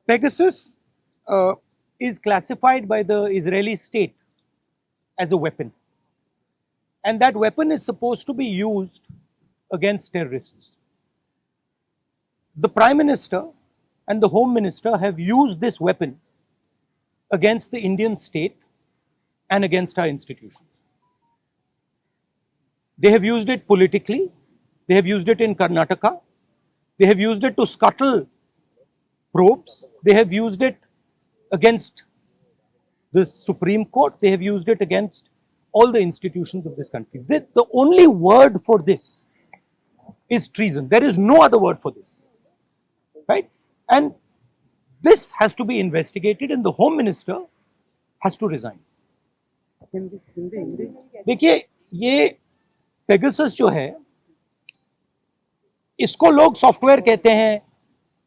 Pegasus is classified by the Israeli state as a weapon, and that weapon is supposed to be used against terrorists. The Prime Minister and the Home Minister have used this weapon against the Indian state and against our institutions. They have used it politically, they have used it in Karnataka, they have used it to scuttle probes, they have used it against the Supreme Court, they have used it against all the institutions of this country. The only word for this is treason. There is no other word for this, right? And this has to be investigated, and the Home Minister has to resign. देखिए, ये Pegasus जो है, इसको लोग software कहते हैं,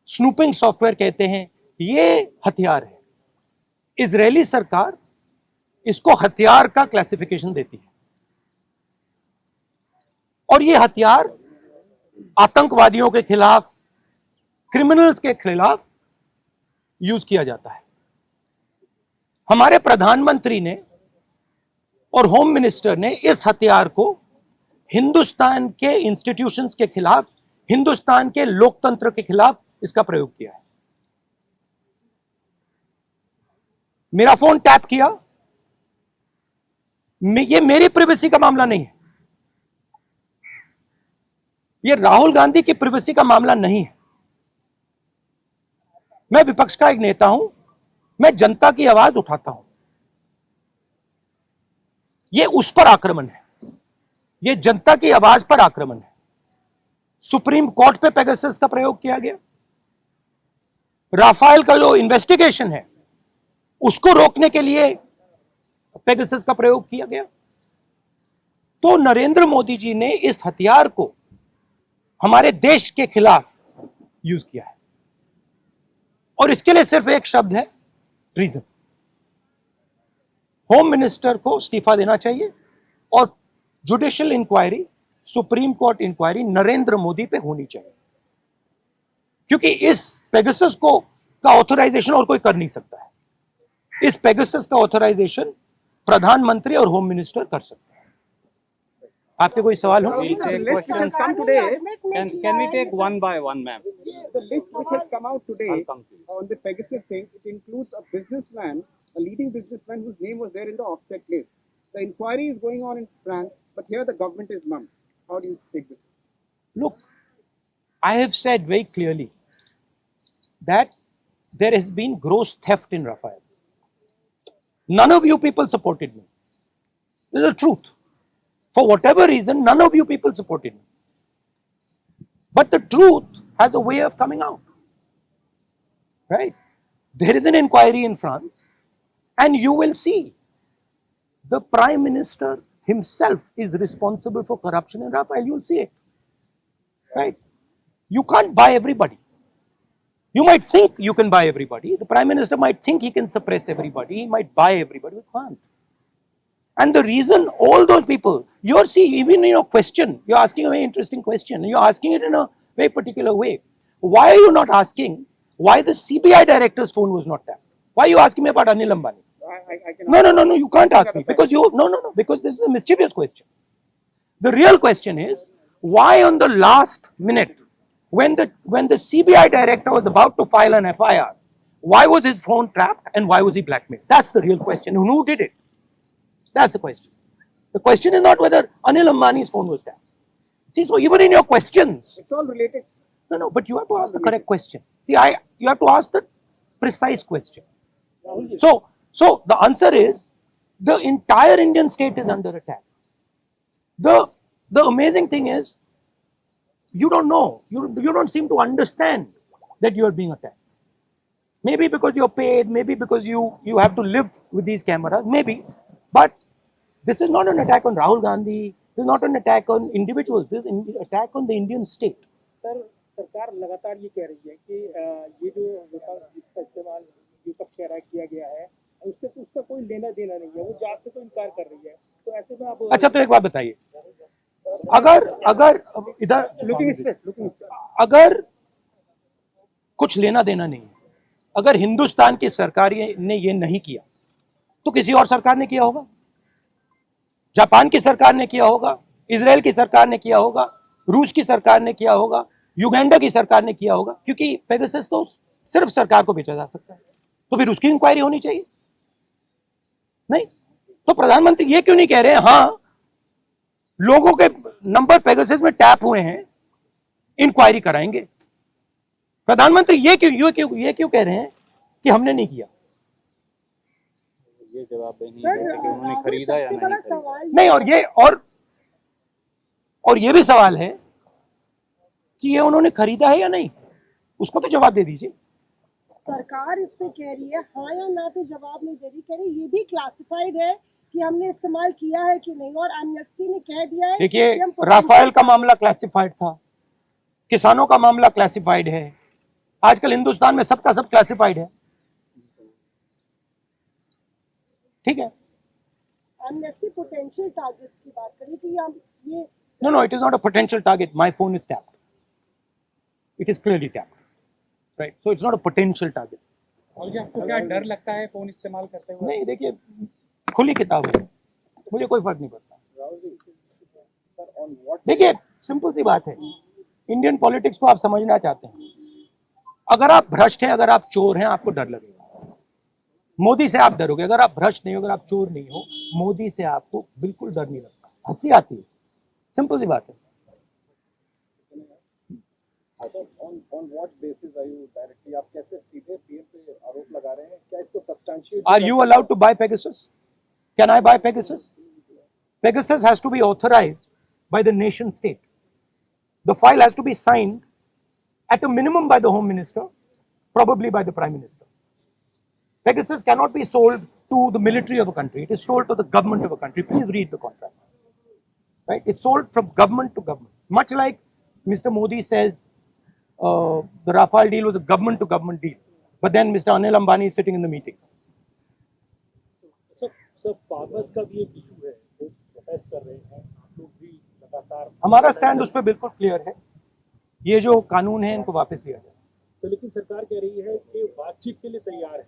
snooping software कहते हैं, ये हथियार है. इजरायली सरकार इसको हथियार का क्लासिफिकेशन देती है, और ये हथियार आतंकवादियों के खिलाफ, क्रिमिनल्स के खिलाफ यूज किया जाता है. हमारे प्रधानमंत्री ने और होम मिनिस्टर ने इस हथियार को हिंदुस्तान के इंस्टीट्यूशंस के खिलाफ, हिंदुस्तान के लोकतंत्र के खिलाफ इसका प्रयोग किया है. मेरा फोन टैप किया, ये मेरी प्राइवेसी का मामला नहीं है, ये राहुल गांधी की प्राइवेसी का मामला नहीं है. मैं विपक्ष का एक नेता हूं, मैं जनता की आवाज उठाता हूं. ये उस पर आक्रमण है, ये जनता की आवाज पर आक्रमण है. सुप्रीम कोर्ट पे पेगासस का प्रयोग किया गया. राफेल का जो इन्वेस्टिगेशन है उसको रोकने के लिए पेगासस का प्रयोग किया गया. तो नरेंद्र मोदी जी ने इस हथियार को हमारे देश के खिलाफ यूज किया है, और इसके लिए सिर्फ एक शब्द है, ट्रीजन. होम मिनिस्टर को इस्तीफा देना चाहिए, और judicial inquiry, supreme court inquiry Narendra Modi पे होनी चाहिए, क्योंकि इस पेगासस को का ऑथराइजेशन और कोई कर नहीं सकता है. इस पेगासस का ऑथराइजेशन प्रधानमंत्री और होम मिनिस्टर कर सकते हैं. आपके कोई सवाल हो? Can we take one by one, ma'am? The list which has come out today on the Pegasus thing, it includes a businessman, a leading businessman whose name was there in the offset list. The inquiry is going on in France, but here the government is mum. How do you take this? Look, I have said very clearly that there has been gross theft in Rafael. None of you people supported me. This is the truth. For whatever reason, none of you people supported me. But the truth has a way of coming out, right? There is an inquiry in France, and you will see the Prime Minister himself is responsible for corruption in Rafael. You'll see it, right? You can't buy everybody. You might think you can buy everybody. The Prime Minister might think he can suppress everybody. He might buy everybody. You can't. And the reason all those people, you're seeing, even in your question, you're asking a very interesting question. You're asking it in a very particular way. Why are you not asking why the CBI director's phone was not tapped? Why are you asking me about Anil Ambani? No, you can't ask me, because because this is a mischievous question. The real question is, why on the last minute, when the CBI director was about to file an FIR, why was his phone trapped and why was he blackmailed? That's the real question. And who did it? That's the question. The question is not whether Anil Ambani's phone was tapped. See, so even in your questions, It's all related. no, but you have to ask the correct question. See, you have to ask the precise question. So the answer is, the entire Indian state is under attack. The amazing thing is, you don't know, you don't seem to understand that you are being attacked. Maybe because you're paid, maybe because you have to live with these cameras, maybe. But this is not an attack on Rahul Gandhi. This is not an attack on individuals. This is an attack on the Indian state. Sir, सरकार लगातार ये कह रही है कि ये जो जिसका इस्तेमाल विपक्ष कह रहा है किया गया है, उसका कोई लेना देना नहीं है, वो जांच से तो इनकार कर रही है. तो ऐसे में आप अच्छा, तो एक बात बताइए, अगर इधर लुकिंग स्ट्रेट अगर कुछ लेना देना नहीं है, अगर हिंदुस्तान की सरकार ने ये नहीं किया तो किसी और सरकार ने किया होगा, जापान की सरकार ने किया होगा, इजराइल की सरकार ने किया होगा, रूस की सरकार ने किया होगा, युगांडा की सरकार ने किया होगा, क्योंकि पेगासस को सिर्फ सरकार को बेचा जा सकता है। तो फिर उसकी इंक्वायरी होनी चाहिए। नहीं तो प्रधानमंत्री ये क्यों नहीं कह रहे हैं हाँ लोगों के नंबर पेगासस में टैप हुए हैं, इंक्वायरी कराएंगे। प्रधानमंत्री ये क्यों कह रहे हैं कि हमने नहीं किया? ये जवाब नहीं है कि उन्होंने खरीदा या नहीं खरीदा। नहीं, और ये भी सवाल है कि ये उन्होंने खरीदा है या नहीं, उसको तो जवाब दे दीजिए। सरकार इस पे कह रही है हाँ या ना पे जवाब नहीं दे रही, कह रही ये भी क्लासिफाइड है कि हमने इस्तेमाल किया है कि नहीं, और एमनेस्टी ने कह दिया है देखिए कि हम राफेल का मामला क्लासिफाइड था, किसानों का मामला क्लासिफाइड है, आजकल हिंदुस्तान में सबका सब क्लासिफाइड है। ठीक है, एमनेस्टी पोटेंशियल टारगेट की बात करी कि हम ये no, it is not a potential target. My phone is tapped. It is clearly tapped. Right? So it's not a potential target. और जी आपको क्या डर लगता है फोन इस्तेमाल करते हुए? नहीं, देखिए खुली किताब है, मुझे कोई फर्क नहीं पड़ता। देखिए सिंपल सी बात है, इंडियन पॉलिटिक्स को आप समझना चाहते हैं, अगर आप भ्रष्ट हैं, अगर आप चोर हैं, आपको डर लगेगा। मोदी से आप डरोगे, अगर आप भ्रष्ट नहीं हो, अगर आप चोर नहीं हो, मोदी से आपको बिल्कुल डर नहीं लगता, हंसी आती है। सिंपल सी बात है। on what basis are you directly, आप कैसे सीधे पीएम पे आरोप लगा रहे हैं? क्या इसको substantiate? Are you allowed to buy Pegasus? Can I buy Pegasus? Pegasus has to be authorized by the nation state. The file has to be signed at a minimum by the Home Minister, probably by the Prime Minister. Pegasus cannot be sold to the military of a country. It is sold to the government of a country. Please read the contract. Right? It's sold from government to government. Much like Mr. Modi says the Rafale deal was a government to government deal. But then Mr. Anil Ambani is sitting in the meeting. Sir farmers का भी एक issue है, वो protest कर रहे हैं, आप लोग भी लगातार। हमारा स्टैंड उस पर बिल्कुल क्लियर है, ये जो कानून है इनको वापस लिया जाए। तो लेकिन सरकार कह रही है कि बातचीत के लिए तैयार है,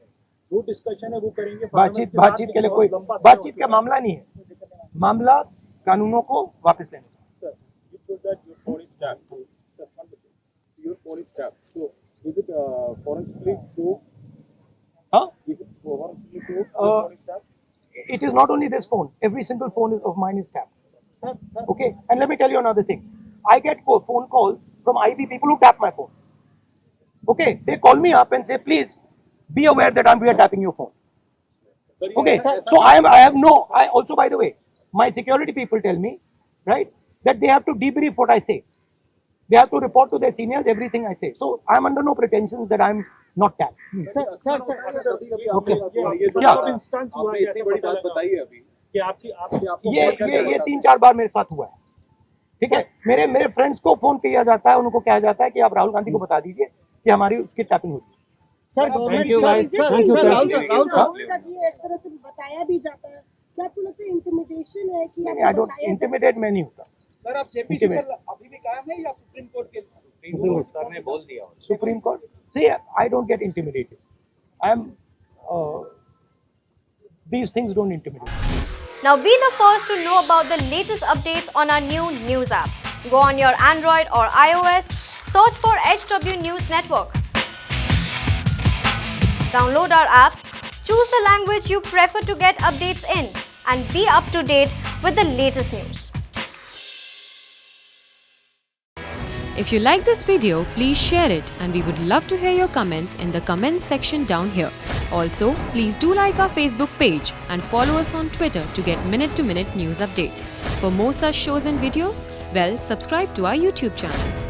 जो डिस्कशन है वो करेंगे। बातचीत के लिए कोई बातचीत का मामला नहीं है, मामला कानूनों को वापस लेने का। It is not only this phone. Every single phone of mine is tapped. Okay, and let me tell you another thing. I get phone calls from IB people who tap my phone. Okay, they call me up and say, please be aware that we are tapping your phone. Okay, so I also, by the way, my security people tell me, right, that they have to debrief what I say. They have to report to their seniors everything I say. So I am under no pretensions that I am not tapped. Instance हुआ है, इतनी बड़ी बात बताई है अभी कि आपकी ये 3-4 बार मेरे साथ हुआ है। ठीक है, मेरे फ्रेंड्स को फोन किया जाता है, उनको कहा जाता है कि आप राहुल गांधी को बता दीजिए कि हमारी उसकी टैपिंग होती है। Sir Thank you, guys. Thank you, sir. ये एक तरह से बताया भी जाता है, क्या आपको लगता है इंटिमिडेशन है कि आई डोंट इंटिमिडेट, मैं नहीं होता। सर आप जेपीसी पर अभी भी कायम है या सुप्रीम कोर्ट के? सर ने बोल दिया। Supreme Court. See, I don't get intimidated. These things don't intimidate. Now be the first to know about the latest updates on our new news app. Go on your Android or iOS, search for HW News Network. Download our app, choose the language you prefer to get updates in, and be up to date with the latest news. If you like this video, please share it, and we would love to hear your comments in the comments section down here. Also, please do like our Facebook page and follow us on Twitter to get minute-to-minute news updates. For more such shows and videos, subscribe to our YouTube channel.